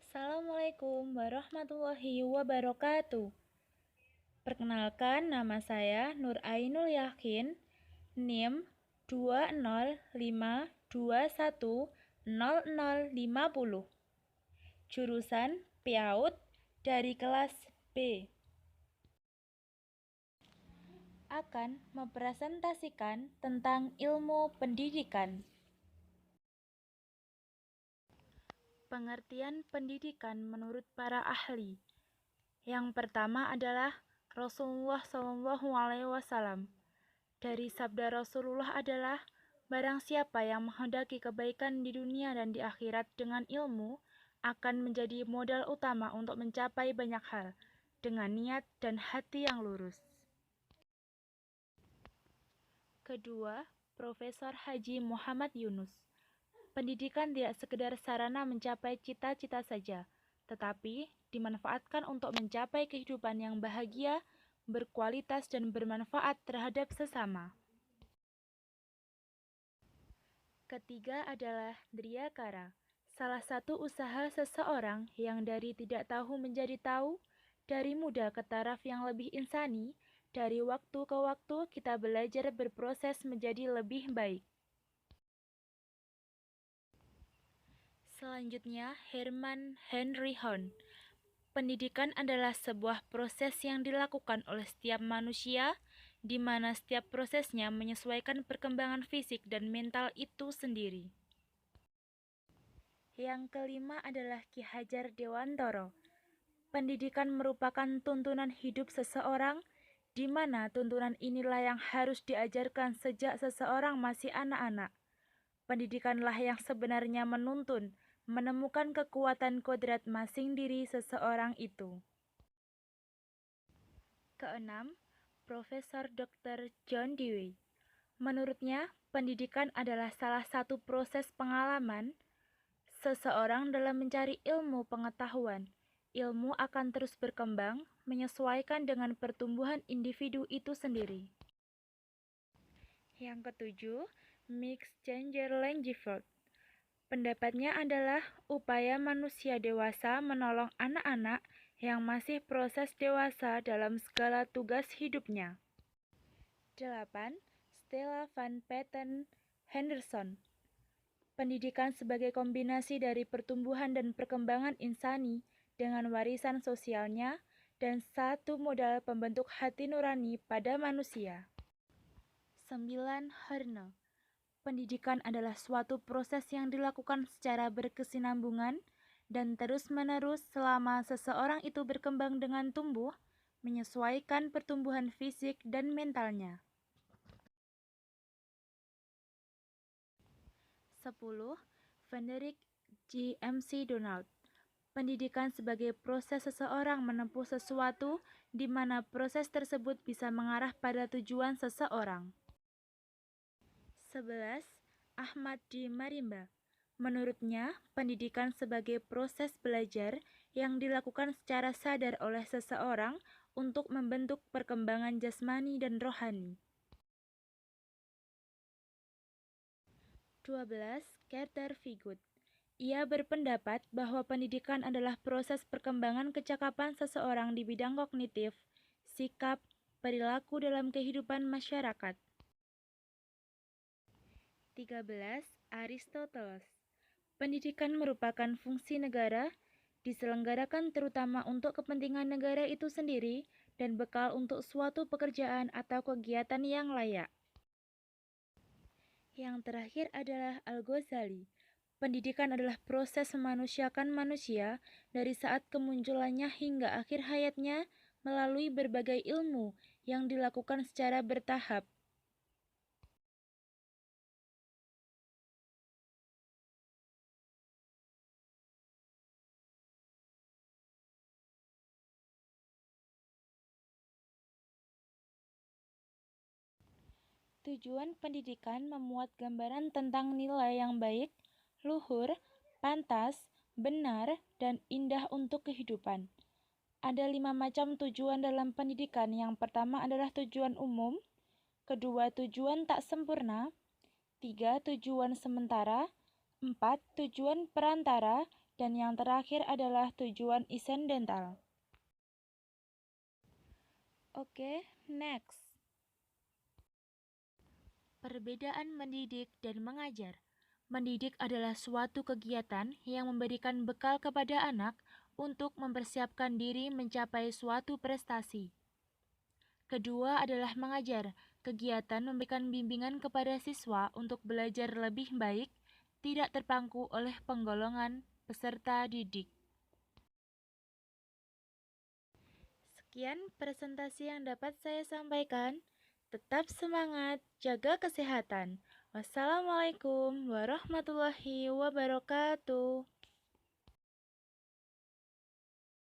Assalamualaikum warahmatullahi wabarakatuh. Perkenalkan, nama saya Nur Ainul Yakin, NIM 20522100050. Jurusan PIAUD dari kelas B. Akan mempresentasikan tentang ilmu pendidikan. Pengertian pendidikan menurut para ahli. Yang pertama adalah Rasulullah SAW. Dari sabda Rasulullah adalah, barang siapa yang menghendaki kebaikan di dunia dan di akhirat dengan ilmu, akan menjadi modal utama untuk mencapai banyak hal, dengan niat dan hati yang lurus. Kedua, Profesor Haji Muhammad Yunus. Pendidikan tidak sekedar sarana mencapai cita-cita saja, tetapi dimanfaatkan untuk mencapai kehidupan yang bahagia, berkualitas, dan bermanfaat terhadap sesama. Ketiga adalah Driyakara, salah satu usaha seseorang yang dari tidak tahu menjadi tahu, dari muda ke taraf yang lebih insani, dari waktu ke waktu kita belajar berproses menjadi lebih baik. Selanjutnya, Herman Henry Hohn. Pendidikan adalah sebuah proses yang dilakukan oleh setiap manusia, di mana setiap prosesnya menyesuaikan perkembangan fisik dan mental itu sendiri. Yang kelima adalah Ki Hajar Dewantara. Pendidikan merupakan tuntunan hidup seseorang, di mana tuntunan inilah yang harus diajarkan sejak seseorang masih anak-anak. Pendidikanlah yang sebenarnya menuntun, menemukan kekuatan kodrat masing diri seseorang itu. Keenam, Profesor Dr. John Dewey. Menurutnya, pendidikan adalah salah satu proses pengalaman seseorang dalam mencari ilmu pengetahuan. Ilmu akan terus berkembang, menyesuaikan dengan pertumbuhan individu itu sendiri. Yang ketujuh, Max Changer Langeveld. Pendapatnya adalah upaya manusia dewasa menolong anak-anak yang masih proses dewasa dalam segala tugas hidupnya. 8. Stella Van Patten Henderson. Pendidikan sebagai kombinasi dari pertumbuhan dan perkembangan insani dengan warisan sosialnya dan satu modal pembentuk hati nurani pada manusia. 9. Herne. Pendidikan adalah suatu proses yang dilakukan secara berkesinambungan dan terus-menerus selama seseorang itu berkembang dengan tumbuh, menyesuaikan pertumbuhan fisik dan mentalnya. 10. Frederick G. McDonald. Pendidikan sebagai proses seseorang menempuh sesuatu di mana proses tersebut bisa mengarah pada tujuan seseorang. 11. Ahmad D. Marimba. Menurutnya, pendidikan sebagai proses belajar yang dilakukan secara sadar oleh seseorang untuk membentuk perkembangan jasmani dan rohani. 12. Carter Vigut. Ia berpendapat bahwa pendidikan adalah proses perkembangan kecakapan seseorang di bidang kognitif, sikap, perilaku dalam kehidupan masyarakat. 13. Aristoteles. Pendidikan merupakan fungsi negara, diselenggarakan terutama untuk kepentingan negara itu sendiri dan bekal untuk suatu pekerjaan atau kegiatan yang layak. Yang terakhir adalah Al-Ghazali. Pendidikan adalah proses memanusiakan manusia dari saat kemunculannya hingga akhir hayatnya melalui berbagai ilmu yang dilakukan secara bertahap. Tujuan pendidikan memuat gambaran tentang nilai yang baik, luhur, pantas, benar, dan indah untuk kehidupan. Ada 5 macam tujuan dalam pendidikan. Yang pertama adalah tujuan umum, kedua tujuan tak sempurna, 3 tujuan sementara, 4 tujuan perantara, Dan yang terakhir adalah tujuan insidental. Oke, next. Perbedaan mendidik dan mengajar. Mendidik adalah suatu kegiatan yang memberikan bekal kepada anak untuk mempersiapkan diri mencapai suatu prestasi. Kedua adalah mengajar. Kegiatan memberikan bimbingan kepada siswa untuk belajar lebih baik, tidak terpaku oleh penggolongan peserta didik. Sekian presentasi yang dapat saya sampaikan. Tetap semangat, jaga kesehatan. Wassalamualaikum warahmatullahi wabarakatuh.